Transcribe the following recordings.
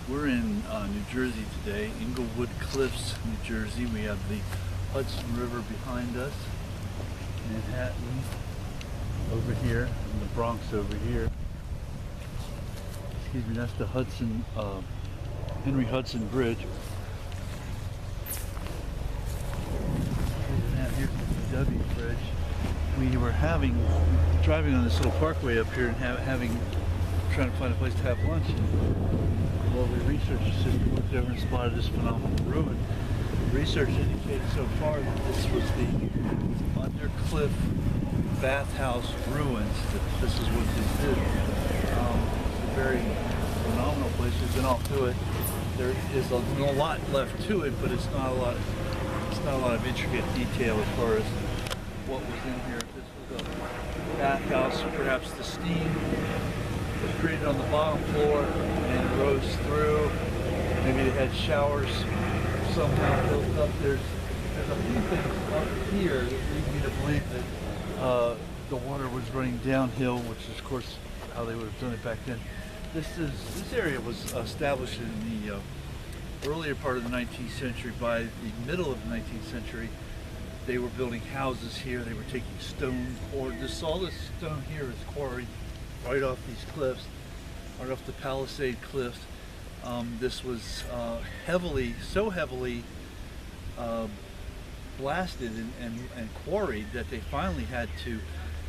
We're in New Jersey today, Englewood Cliffs, New Jersey. We have the Hudson River behind us, Manhattan over here, and the Bronx over here. Excuse me, that's the Hudson, Henry Hudson Bridge. Here's the W Bridge. We were driving on this little parkway up here and trying to find a place to have lunch. And while we researched the system, looked over and spotted this phenomenal ruin. Research indicated so far that this was the Undercliff Bathhouse Ruins. That this is what this is. It's a very phenomenal place. We've been all through it. There is a lot left to it, but it's not a lot. It's not a lot of intricate detail as far as what was in here. This was a bathhouse, perhaps the steam was created on the bottom floor and rose through. Maybe they had showers somehow built up. There's a few things up here that lead me to believe that the water was running downhill, which is of course how they would have done it back then. This area was established in the earlier part of the 19th century. By the middle of the 19th century, they were building houses here. They were taking stone, or all this stone here is quarried right off these cliffs, right off the Palisade Cliffs. This was so heavily blasted and quarried that they finally had to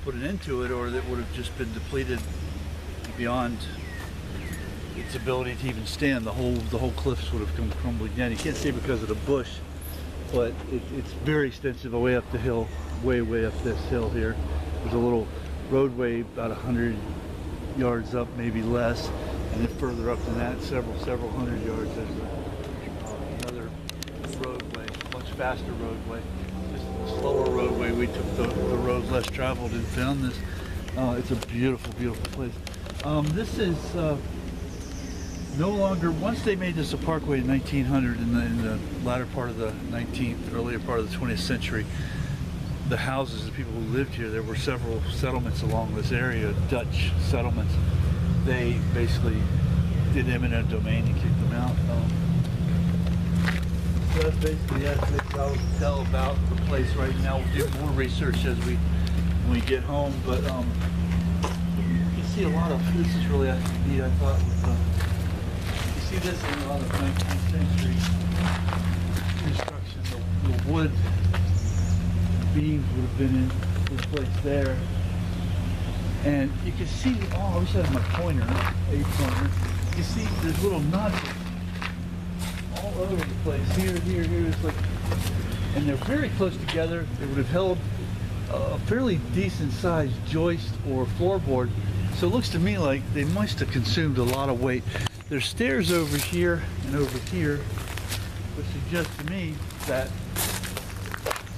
put an end to it, or it would have just been depleted beyond its ability to even stand. The whole cliffs would have come crumbling down. You can't see because of the bush, but it's very extensive way up the hill, way up this hill here. There's a little roadway about 100 yards up, maybe less, and then further up than that, several hundred yards, there's another roadway, much faster roadway. This is the slower roadway. We took the road less traveled and found this. It's a beautiful place. This is no longer, once they made this a parkway in 1900, in the latter part of the 19th, earlier part of the 20th century, the houses, the people who lived here, there were several settlements along this area, Dutch settlements. They basically did eminent domain and kicked them out. So that's basically it. That's all we can tell about the place right now. We'll do more research when we get home, but you see a lot of, this is really neat, I thought, you see this in a lot of 19th century construction. The wood beams would have been in this place there. And you can see, I wish I had my pointer, a pointer. You can see there's little notches all over the place. Here, it's like, and they're very close together. They would have held a fairly decent sized joist or floorboard. So it looks to me like they must have consumed a lot of weight. There's stairs over here and over here, which suggests to me that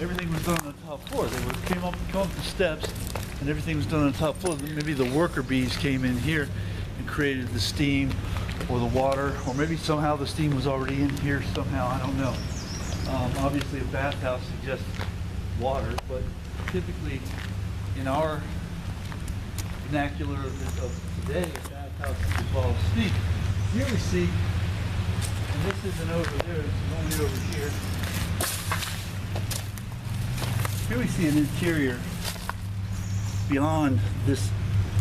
everything was done on the top floor. They would have come up the steps, and everything was done on the top floor. Maybe the worker bees came in here and created the steam or the water, or maybe somehow the steam was already in here somehow, I don't know. Obviously a bathhouse suggests water, but typically in our vernacular of today, a bathhouse involves steam. Here we see, and this isn't over there, it's only over here. Here we see an interior beyond this,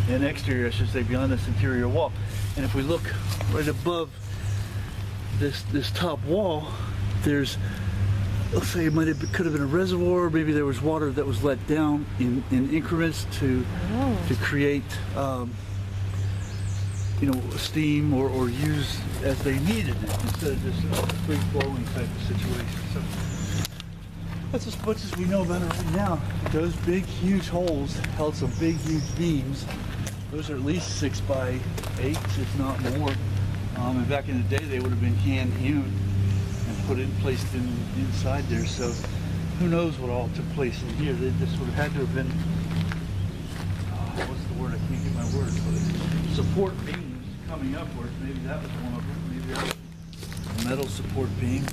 an exterior I should say, beyond this interior wall. And if we look right above this top wall, there's, let's say could have been a reservoir, maybe there was water that was let down in increments to create steam or use as they needed it, instead of just a free flowing type of situation. So that's as much as we know about it right now. Those big, huge holes held some big, huge beams. Those are at least 6 by 8, if not more. And back in the day, they would have been hand hewn and placed inside there. So who knows what all took place in here? This would have had to have been, what's the word? I can't get my words. But support beams coming upwards. Maybe that was one of them. Maybe that was a metal support beam.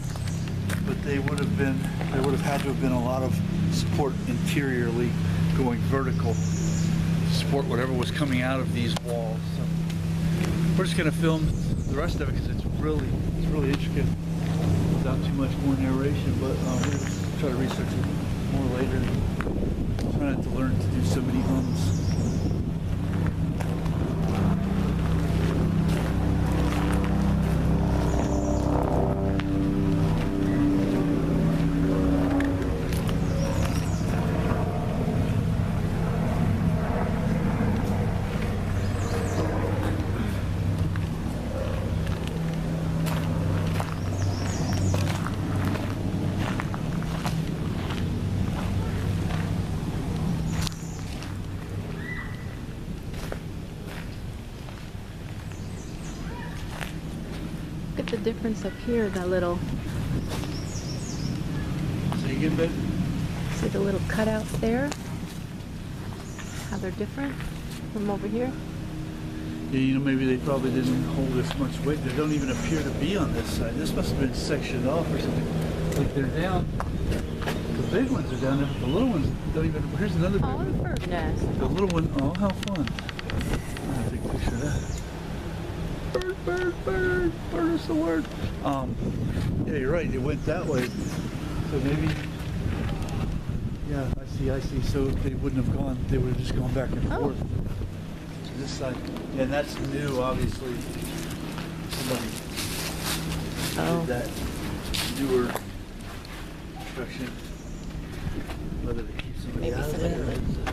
But there would have had to have been a lot of support interiorly going vertical to support whatever was coming out of these walls. So we're just gonna film the rest of it because it's really intricate without too much more narration. But we're gonna try to research it more later. Try not to learn to do so many ums. Look at the difference up here, that little, Say again, babe? see the little cutouts there? How they're different from over here? Yeah, you know, maybe they probably didn't hold as much weight. They don't even appear to be on this side. This must have been sectioned off or something. Like they're down. The big ones are down there, but the little ones don't even. Here's another big Oh, one. a bird nest. The little one. Oh, how fun! I'll take a picture of that. Bird, bird, bird. Bird is the word. Yeah, you're right. It went that way. So maybe. Yeah, I see. So they wouldn't have gone. They would have just gone back and forth. To this side. Yeah, and that's new, obviously. Somebody did that newer construction. Whether to keep somebody Maybe out of somebody there. lived.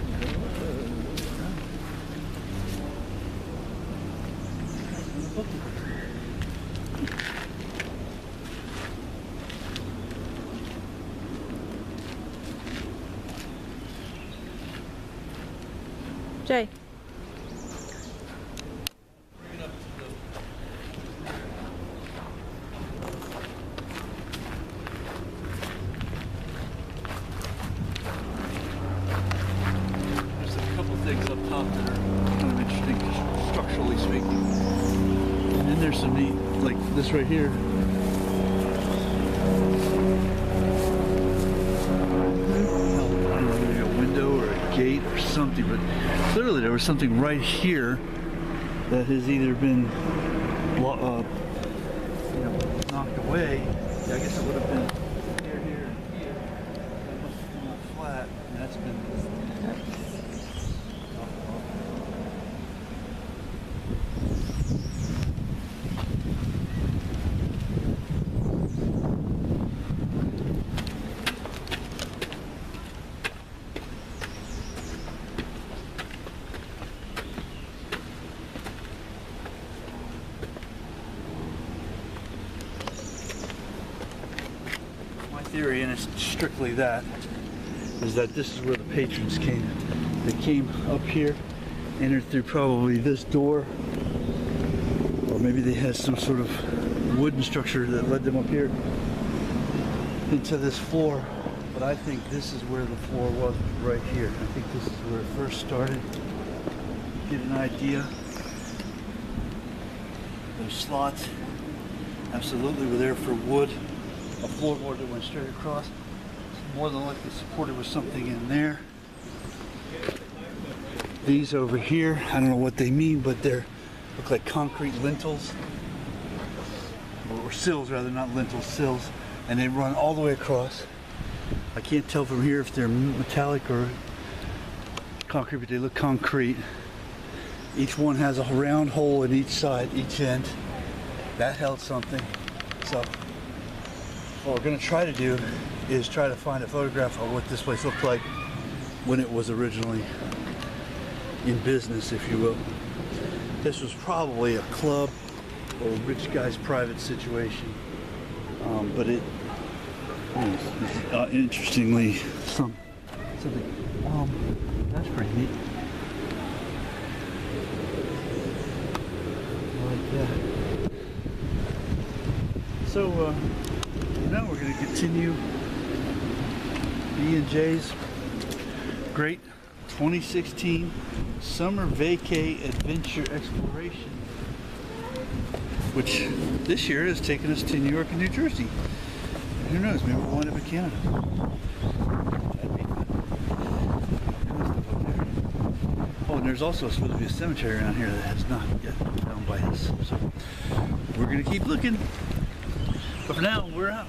Jay. There's a couple things up top that are kind of interesting, structurally speaking. And then there's some neat, like this right here. I don't know, maybe a window or a gate or something, but clearly there was something right here that has either been knocked away. Yeah, I guess it would have been here, here, and here. That must have been all flat, and that's been. Theory, and it's strictly that, is that this is where the patrons came. They came up here, entered through probably this door, or maybe they had some sort of wooden structure that led them up here into this floor. But I think this is where the floor was right here. I think this is where it first started. Get an idea. Those slots absolutely were there for wood. A floorboard that went straight across. More than likely supported with something in there. These over here, I don't know what they mean, but they're look like concrete lintels. Or sills rather, not lintels, sills. And they run all the way across. I can't tell from here if they're metallic or concrete, but they look concrete. Each one has a round hole in each side, each end. That held something. So what we're going to try to do is try to find a photograph of what this place looked like when it was originally in business, if you will. This was probably a club or a rich guy's private situation, but it interestingly something. That's pretty neat. Like that. So. Now we're going to continue B&J's great 2016 Summer Vacay Adventure Exploration, which this year has taken us to New York and New Jersey. Who knows, maybe we'll wind up in Canada. That'd be fun. Oh, and there's also supposed to be a cemetery around here that has not yet been found by us. gonna keep looking. But for now, we're out.